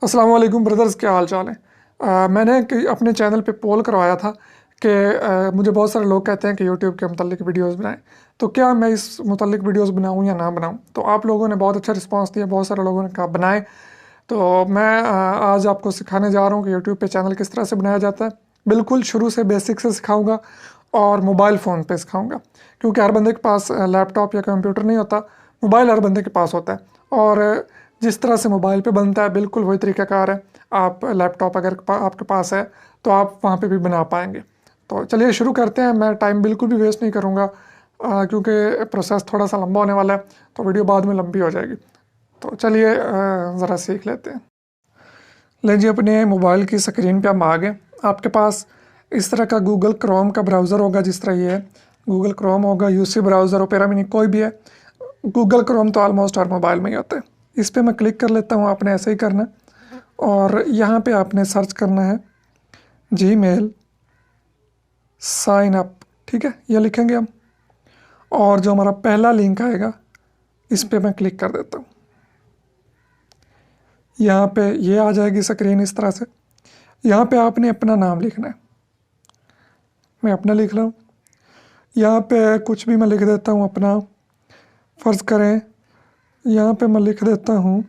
अस्सलाम वालेकुम ब्रदर्स, क्या हाल चाल है। मैंने अपने चैनल पे पोल करवाया था कि मुझे बहुत सारे लोग कहते हैं कि यूट्यूब के मतलब वीडियोस बनाएं, तो क्या मैं इस मतलब वीडियोस बनाऊं या ना बनाऊं। तो आप लोगों ने बहुत अच्छा रिस्पांस दिया, बहुत सारे लोगों ने कहा बनाएं। तो मैं आज आपको सिखाने जा रहा हूँ कि यूट्यूब पे चैनल किस तरह से बनाया जाता है। बिल्कुल शुरू से बेसिक से सिखाऊंगा और मोबाइल फ़ोन पे सिखाऊंगा, क्योंकि हर बंदे के पास लैपटॉप या कंप्यूटर नहीं होता। मोबाइल हर बंदे के पास होता है, और जिस तरह से मोबाइल पे बनता है बिल्कुल वही तरीक़ाकार है। आप लैपटॉप अगर आपके पास है तो आप वहाँ पे भी बना पाएंगे। तो चलिए शुरू करते हैं। मैं टाइम बिल्कुल भी वेस्ट नहीं करूँगा, क्योंकि प्रोसेस थोड़ा सा लंबा होने वाला है, तो वीडियो बाद में लंबी हो जाएगी। तो चलिए ज़रा सीख लेते हैं। ले जी, अपने मोबाइल की स्क्रीन पे हम आ गए। आपके पास इस तरह का गूगल क्रोम का ब्राउज़र होगा, जिस तरह ये है। गूगल क्रोम होगा, यूसी ब्राउज़र, ओपेरा मिनी, कोई भी है। गूगल क्रोम तो ऑलमोस्ट हर मोबाइल में ही होता है। इस पर मैं क्लिक कर लेता हूँ, आपने ऐसे ही करना है। और यहाँ पे आपने सर्च करना है जीमेल साइन अप, ठीक है, ये लिखेंगे हम। और जो हमारा पहला लिंक आएगा इस पर मैं क्लिक कर देता हूँ। यहाँ पे ये आ जाएगी स्क्रीन इस तरह से। यहाँ पे आपने अपना नाम लिखना है। मैं अपना लिख रहा हूँ। यहाँ पे कुछ भी मैं लिख देता हूँ अपना। फ़र्ज़ करें यहाँ पे मैं लिख देता हूँ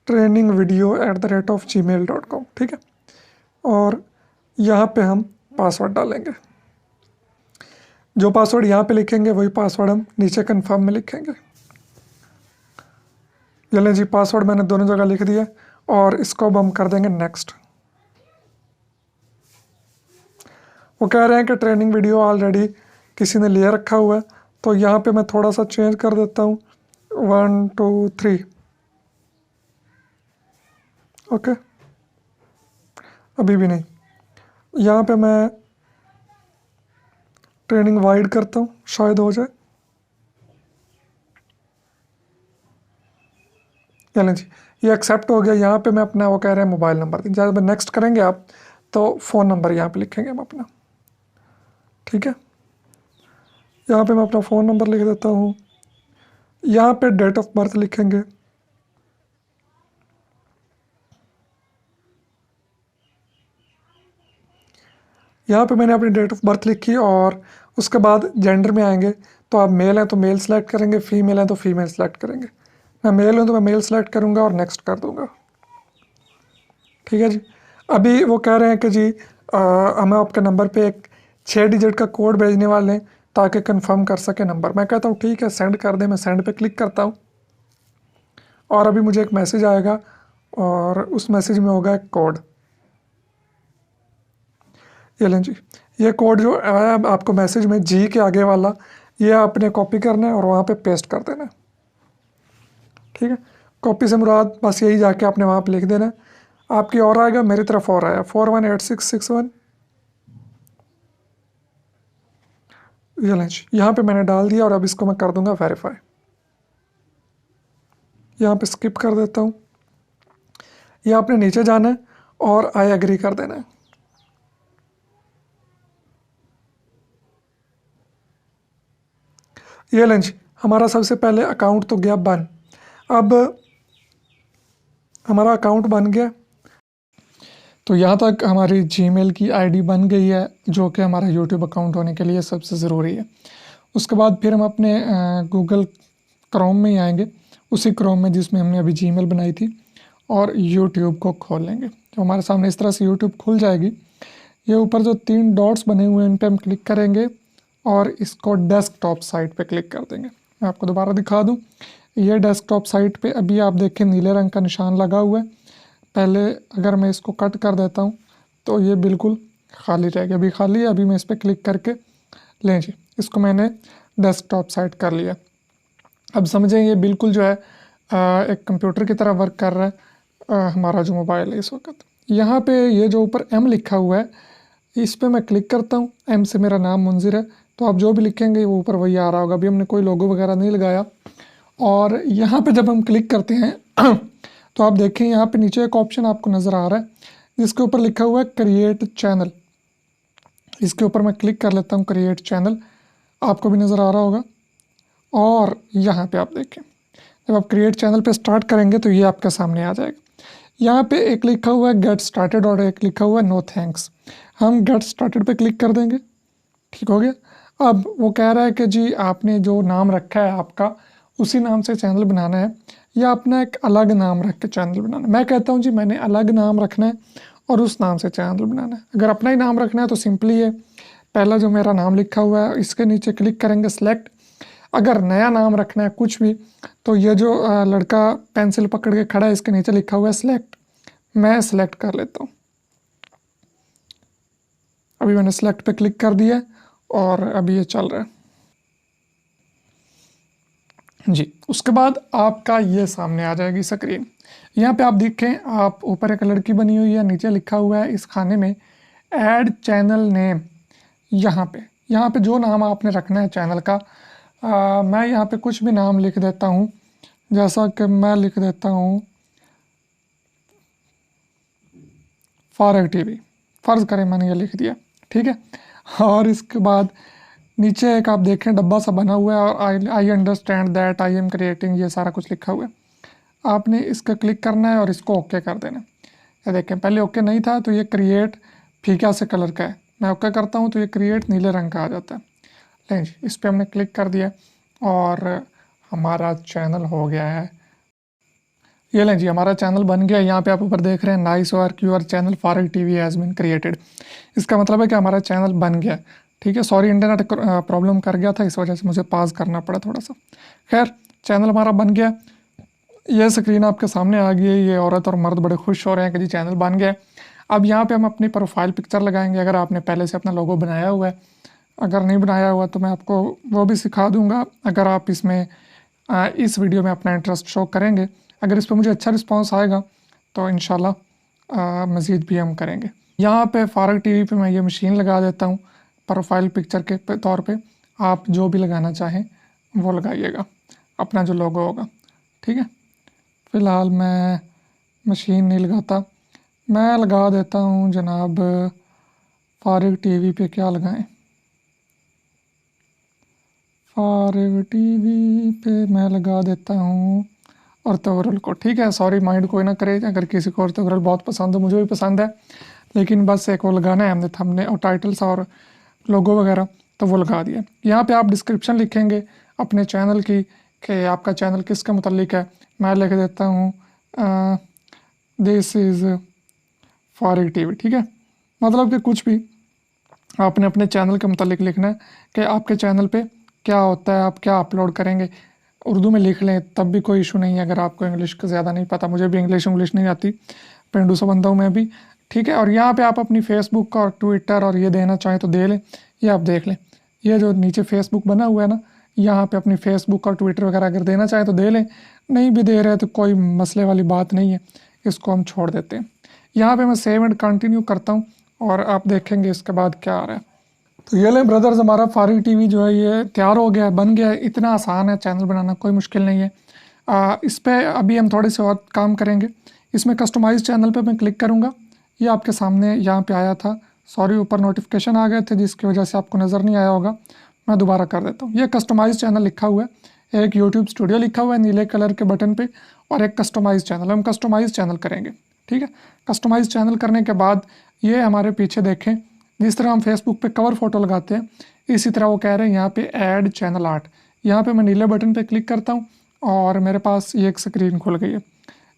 trainingvideo@gmail.com, ठीक है। और यहाँ पे हम पासवर्ड डालेंगे। जो पासवर्ड यहाँ पे लिखेंगे वही पासवर्ड हम नीचे कन्फर्म में लिखेंगे। चलें जी, पासवर्ड मैंने दोनों जगह लिख दिया, और इसको अब हम कर देंगे नेक्स्ट। वो कह रहे हैं कि ट्रेनिंग वीडियो ऑलरेडी किसी ने ले रखा हुआ है, तो यहाँ पे मैं थोड़ा सा चेंज कर देता हूँ, 1 2 3, ओके। अभी भी नहीं। यहाँ पे मैं ट्रेनिंग वाइड करता हूँ, शायद हो जाए। चलें जी, ये एक्सेप्ट हो गया। यहाँ पे मैं अपना, वो कह रहे हैं मोबाइल नंबर, जब नेक्स्ट करेंगे आप तो फ़ोन नंबर यहाँ पे लिखेंगे हम अपना, ठीक है। यहाँ पे मैं अपना फ़ोन नंबर लिख देता हूँ। यहाँ पे डेट ऑफ बर्थ लिखेंगे। यहाँ पे मैंने अपनी डेट ऑफ बर्थ लिखी, और उसके बाद जेंडर में आएंगे। तो आप मेल हैं तो मेल सेलेक्ट करेंगे, फीमेल हैं तो फीमेल सेलेक्ट करेंगे। मैं मेल हूँ तो मैं मेल सेलेक्ट करूँगा और नेक्स्ट कर दूँगा, ठीक है जी। अभी वो कह रहे हैं कि जी हमें आपके नंबर पे एक 6 डिजिट का कोड भेजने वाले हैं ताकि कंफर्म कर सके नंबर। मैं कहता हूँ ठीक है, सेंड कर दें। मैं सेंड पे क्लिक करता हूँ, और अभी मुझे एक मैसेज आएगा, और उस मैसेज में होगा एक कोड। ये लें जी, ये कोड जो आया आपको मैसेज में, जी के आगे वाला, ये आपने कॉपी करना है और वहाँ पे पेस्ट कर देना है, ठीक है। कॉपी से मुराद बस यही, जाके आपने वहाँ पे लिख देना है। आपकी और आएगा, मेरी तरफ और आया 418661। ये लें जी, यहाँ पे मैंने डाल दिया, और अब इसको मैं कर दूंगा वेरीफाई। यहाँ पे स्किप कर देता हूँ। ये आपने नीचे जाना है और आई एग्री कर देना है। ये लें जी, हमारा सबसे पहले अकाउंट तो गया बन। अब हमारा अकाउंट बन गया, तो यहाँ तक हमारी जीमेल की आईडी बन गई है, जो कि हमारा यूट्यूब अकाउंट होने के लिए सबसे ज़रूरी है। उसके बाद फिर हम अपने गूगल क्रोम में ही आएंगे, उसी क्रोम में जिसमें हमने अभी जीमेल बनाई थी, और यूट्यूब को खोल लेंगे। तो हमारे सामने इस तरह से यूट्यूब खुल जाएगी। ये ऊपर जो 3 डॉट्स बने हुए हैं इन पर हम क्लिक करेंगे, और इसको डेस्कटॉप साइट पे क्लिक कर देंगे। मैं आपको दोबारा दिखा दूँ, ये डेस्कटॉप साइट पे अभी आप देखें नीले रंग का निशान लगा हुआ है। पहले अगर मैं इसको कट कर देता हूँ तो ये बिल्कुल खाली रहेगा। अभी खाली है, अभी मैं इस पर क्लिक करके, लें जी, इसको मैंने डेस्कटॉप साइट कर लिया। अब समझें ये बिल्कुल जो है एक कंप्यूटर की तरह वर्क कर रहा है, हमारा जो मोबाइल है इस वक्त। यहाँ पे ये जो ऊपर एम लिखा हुआ है, इस पर मैं क्लिक करता हूँ। एम से मेरा नाम मुंजिर है, तो आप जो भी लिखेंगे वो ऊपर वही आ रहा होगा। अभी हमने कोई लोगो वगैरह नहीं लगाया। और यहाँ पे जब हम क्लिक करते हैं तो आप देखें यहाँ पे नीचे एक ऑप्शन आपको नज़र आ रहा है, जिसके ऊपर लिखा हुआ है क्रिएट चैनल। इसके ऊपर मैं क्लिक कर लेता हूँ, क्रिएट चैनल आपको भी नज़र आ रहा होगा। और यहाँ पे आप देखें, जब आप क्रिएट चैनल पे स्टार्ट करेंगे तो ये आपके सामने आ जाएगा। यहाँ पे एक लिखा हुआ है गेट स्टार्टेड और एक लिखा हुआ है नो थैंक्स। हम गेट स्टार्टेड पे क्लिक कर देंगे। ठीक हो गया। अब वो कह रहा है कि जी आपने जो नाम रखा है आपका उसी नाम से चैनल बनाना है या अपना एक अलग नाम रख के चैनल बनाना है। मैं कहता हूँ जी मैंने अलग नाम रखना है और उस नाम से चैनल बनाना है। अगर अपना ही नाम रखना है तो सिंपली है, पहला जो मेरा नाम लिखा हुआ है इसके नीचे क्लिक करेंगे सेलेक्ट। अगर नया नाम रखना है कुछ भी तो ये जो लड़का पेंसिल पकड़ के खड़ा है इसके नीचे लिखा हुआ है सेलेक्ट, मैं सेलेक्ट कर लेता हूँ। अभी मैंने सेलेक्ट पे क्लिक कर दिया और अभी ये चल रहा है जी। उसके बाद आपका ये सामने आ जाएगी स्क्रीन। यहाँ पे आप देखें, आप ऊपर एक लड़की बनी हुई है, नीचे लिखा हुआ है इस खाने में ऐड चैनल नेम। यहाँ पे जो नाम आपने रखना है चैनल का, मैं यहाँ पे कुछ भी नाम लिख देता हूँ। जैसा कि मैं लिख देता हूँ फारग टीवी, फ़र्ज़ करें मैंने ये लिख दिया। ठीक है। और इसके बाद नीचे एक आप देखें डब्बा सा बना हुआ है और I understand that I am creating, ये सारा कुछ लिखा हुआ है। आपने इसका क्लिक करना है और इसको ओके कर देना। ये देखें पहले ओके नहीं था तो ये क्रिएट फीका से कलर का है, मैं ओके करता हूँ तो ये क्रिएट नीले रंग का आ जाता है। लें जी, इस पर हमने क्लिक कर दिया और हमारा चैनल हो गया है। ये लें जी, हमारा चैनल बन गया। यहाँ पे आप ऊपर देख रहे हैं नाइस वर्क योर चैनल फारग टीवी हैज़ बीन क्रिएटेड। इसका मतलब है कि हमारा चैनल बन गया। ठीक है, सॉरी इंटरनेट प्रॉब्लम कर गया था, इस वजह से मुझे पास करना पड़ा थोड़ा सा। खैर चैनल हमारा बन गया। ये स्क्रीन आपके सामने आ गई है। ये औरत और मर्द बड़े खुश हो रहे हैं कि जी चैनल बन गया। अब यहाँ पे हम अपनी प्रोफाइल पिक्चर लगाएंगे, अगर आपने पहले से अपना लोगो बनाया हुआ है। अगर नहीं बनाया हुआ तो मैं आपको वो भी सिखा दूंगा, अगर आप इसमें इस वीडियो में अपना इंटरेस्ट शो करेंगे। अगर इस पर मुझे अच्छा रिस्पांस आएगा तो इंशाल्लाह मज़ीद भी हम करेंगे। यहाँ पे फारग टीवी पे मैं ये मशीन लगा देता हूँ प्रोफाइल पिक्चर के तौर पे। आप जो भी लगाना चाहें वो लगाइएगा, अपना जो लोगो होगा। ठीक है, फ़िलहाल मैं मशीन नहीं लगाता, मैं लगा देता हूँ जनाब फारग टीवी पे क्या लगाएं, फारग टीवी पे मैं लगा देता हूँ ऑर्थोगोरल को। ठीक है, सॉरी माइंड कोई ना करे अगर किसी को ऑर्थोगोरल बहुत पसंद हो, मुझे भी पसंद है, लेकिन बस एक वो लगाना है हमने थंबनेल और टाइटल्स और लोगो वगैरह, तो वो लगा दिया। यहाँ पे आप डिस्क्रिप्शन लिखेंगे अपने चैनल की कि आपका चैनल किसके मुतल्लिक है। मैं लिख देता हूँ दिस इज़ फारग टीवी। ठीक है, मतलब कि कुछ भी आपने अपने चैनल के मुतालिक लिखना है कि आपके चैनल पे क्या होता है, आप क्या अपलोड करेंगे। उर्दू में लिख लें तब भी कोई इशू नहीं है, अगर आपको इंग्लिश का ज़्यादा नहीं पता। मुझे भी इंग्लिश नहीं आती, पेंडू सा बंदा हूँ मैं भी। ठीक है, और यहाँ पे आप अपनी फेसबुक और ट्विटर और ये देना चाहें तो दे लें। ये आप देख लें, ये जो नीचे फेसबुक बना हुआ है ना, यहाँ पे अपनी फेसबुक और ट्विटर वगैरह अगर देना चाहें तो दे लें, नहीं भी दे रहे तो कोई मसले वाली बात नहीं है, इसको हम छोड़ देते हैं। यहाँ पे मैं सेव एंड कंटिन्यू करता हूँ और आप देखेंगे इसके बाद क्या आ रहा है। तो ये लें ब्रदर्स, हमारा फारग टीवी जो है ये तैयार हो गया है, बन गया है। इतना आसान है चैनल बनाना, कोई मुश्किल नहीं है। इस पर अभी हम थोड़े से और काम करेंगे। इसमें कस्टमाइज चैनल पे मैं क्लिक करूँगा, ये आपके सामने यहाँ पे आया था। सॉरी ऊपर नोटिफिकेशन आ गए थे जिसकी वजह से आपको नज़र नहीं आया होगा, मैं दोबारा कर देता हूँ। ये कस्टमाइज चैनल लिखा हुआ है, एक यूट्यूब स्टूडियो लिखा हुआ है नीले कलर के बटन पे, और एक कस्टमाइज चैनल। हम कस्टमाइज चैनल करेंगे। ठीक है, कस्टमाइज चैनल करने के बाद ये हमारे पीछे देखें, जिस तरह हम फेसबुक पे कवर फ़ोटो लगाते हैं इसी तरह वो कह रहे हैं यहाँ पे ऐड चैनल आर्ट। यहाँ पे मैं नीले बटन पे क्लिक करता हूँ और मेरे पास ये एक स्क्रीन खुल गई है।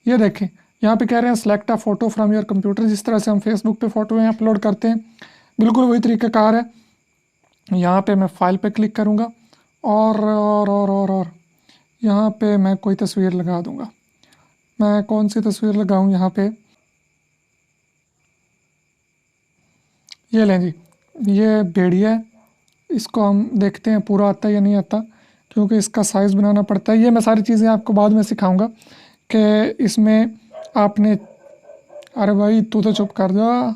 ये देखें यहाँ पे कह रहे हैं select a photo from your computer. जिस तरह से हम फेसबुक पे फ़ोटो अपलोड करते हैं बिल्कुल वही तरीक़ाकार है। यहाँ पे मैं फ़ाइल पे क्लिक करूँगा और यहाँ पे मैं कोई तस्वीर लगा दूँगा। मैं कौन सी तस्वीर लगाऊँ यहाँ पे, ये लें जी, ये भेड़िया है। इसको हम देखते हैं पूरा आता है या नहीं आता, क्योंकि इसका साइज़ बनाना पड़ता है। ये मैं सारी चीज़ें आपको बाद में सिखाऊंगा कि इसमें आपने, अरे भाई तू तो चुप कर जा,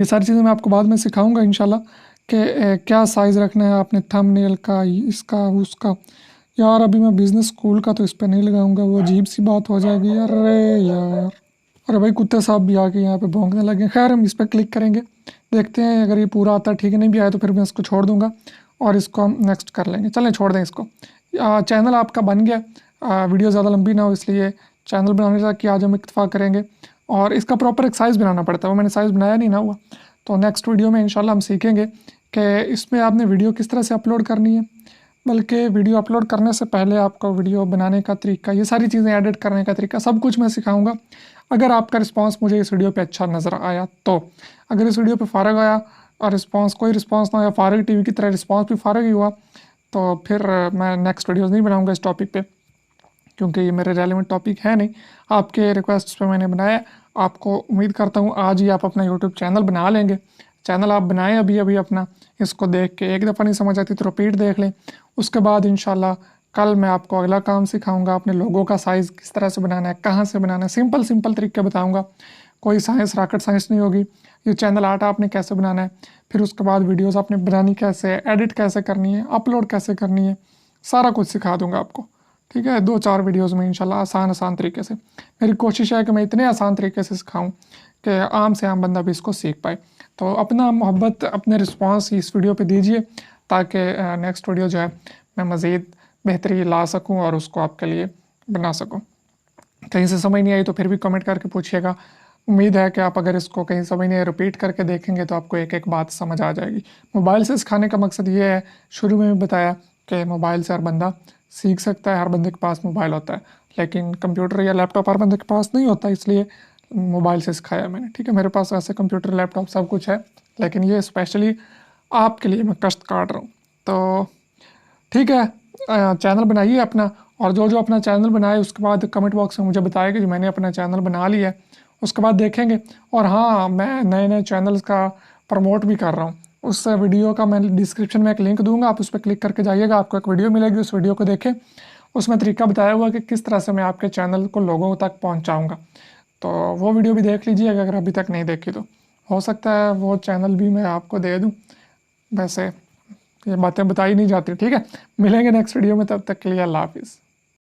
ये सारी चीज़ें मैं आपको बाद में सिखाऊंगा इंशाल्लाह कि क्या साइज़ रखना है आपने थंबनेल का, इसका उसका। यार अभी मैं बिज़नेस स्कूल का तो इस पर नहीं लगाऊंगा, वो अजीब सी बात हो जाएगी। अरे यार, अरे भाई कुत्ते साहब भी आके यहाँ पे भौंकने लगे। खैर हम इस पर क्लिक करेंगे, देखते हैं अगर ये पूरा आता है ठीक है, नहीं भी आया तो फिर मैं इसको छोड़ दूंगा और इसको हम नेक्स्ट कर लेंगे। चलें छोड़ दें इसको। चैनल आपका बन गया। वीडियो ज़्यादा लंबी ना हो इसलिए चैनल बनाने की आज हम इत्तेफाक करेंगे। और इसका प्रॉपर एक साइज़ बनाना पड़ता है, वो मैंने साइज़ बनाया नहीं ना हुआ। तो नेक्स्ट वीडियो में इंशाल्लाह हम सीखेंगे कि इसमें आपने वीडियो किस तरह से अपलोड करनी है, बल्कि वीडियो अपलोड करने से पहले आपको वीडियो बनाने का तरीका, ये सारी चीज़ें एडिट करने का तरीका, सब कुछ मैं सिखाऊंगा। अगर आपका रिस्पांस मुझे इस वीडियो पे अच्छा नज़र आया तो, अगर इस वीडियो पे फ़ारग आया और कोई रिस्पांस ना आया, फ़ारग टीवी की तरह रिस्पांस भी फ़ारग ही हुआ, तो फिर मैं नेक्स्ट वीडियोज़ नहीं बनाऊँगा इस टॉपिक पर, क्योंकि ये मेरे रेलिवेंट टॉपिक है नहीं। आपके रिक्वेस्ट पे मैंने बनाया। आपको उम्मीद करता हूँ आज ही आप अपना यूट्यूब चैनल बना लेंगे। चैनल आप बनाएं अभी अभी अपना, इसको देख के एक दफ़ा नहीं समझ आती तो रिपीट देख लें। उसके बाद इंशाल्लाह कल मैं आपको अगला काम सिखाऊंगा, अपने लोगों का साइज़ किस तरह से बनाना है, कहाँ से बनाना है, सिंपल सिंपल तरीके बताऊँगा। कोई साइंस रॉकेट साइंस नहीं होगी। ये चैनल आर्ट आपने कैसे बनाना है, फिर उसके बाद वीडियोज़ आपने बनानी कैसे है, एडिट कैसे करनी है, अपलोड कैसे करनी है, सारा कुछ सिखा दूँगा आपको। ठीक है, 2-4 वीडियोज़ में इंशाल्लाह आसान तरीके से। मेरी कोशिश है कि मैं इतने आसान तरीके से सिखाऊं कि आम से आम बंदा भी इसको सीख पाए। तो अपना मोहब्बत, अपने रिस्पांस इस वीडियो पे दीजिए, ताकि नेक्स्ट वीडियो जो है मैं मज़ीद बेहतरी ला सकूं और उसको आपके लिए बना सकूं। कहीं से समझ नहीं आई तो फिर भी कमेंट करके पूछिएगा। उम्मीद है कि आप अगर इसको कहीं समझ नहीं आई रिपीट करके देखेंगे तो आपको एक एक बात समझ आ जाएगी। मोबाइल से सिखाने का मकसद ये है, शुरू में भी बताया कि मोबाइल से हर बंदा सीख सकता है, हर बंदे के पास मोबाइल होता है, लेकिन कंप्यूटर या लैपटॉप हर बंदे के पास नहीं होता, इसलिए मोबाइल से सिखाया मैंने। ठीक है, मेरे पास वैसे कंप्यूटर लैपटॉप सब कुछ है, लेकिन ये स्पेशली आपके लिए मैं कष्ट काट रहा हूँ। तो ठीक है, चैनल बनाइए अपना, और जो जो अपना चैनल बनाए उसके बाद कमेंट बॉक्स में मुझे बताइए कि जो मैंने अपना चैनल बना लिया है, उसके बाद देखेंगे। और हाँ, मैं नए नए चैनल्स का प्रमोट भी कर रहा हूँ। उस वीडियो का मैं डिस्क्रिप्शन में एक लिंक दूंगा, आप उस पर क्लिक करके जाइएगा, आपको एक वीडियो मिलेगी, उस वीडियो को देखें। उसमें तरीका बताया हुआ कि किस तरह से मैं आपके चैनल को लोगों तक पहुँचाऊँगा। तो वो वीडियो भी देख लीजिए अगर अभी तक नहीं देखी तो। हो सकता है वो चैनल भी मैं आपको दे दूँ। वैसे ये बातें बताई नहीं जाती। ठीक है, मिलेंगे नेक्स्ट वीडियो में, तब तक के लिए अल्लाह हाफिज़।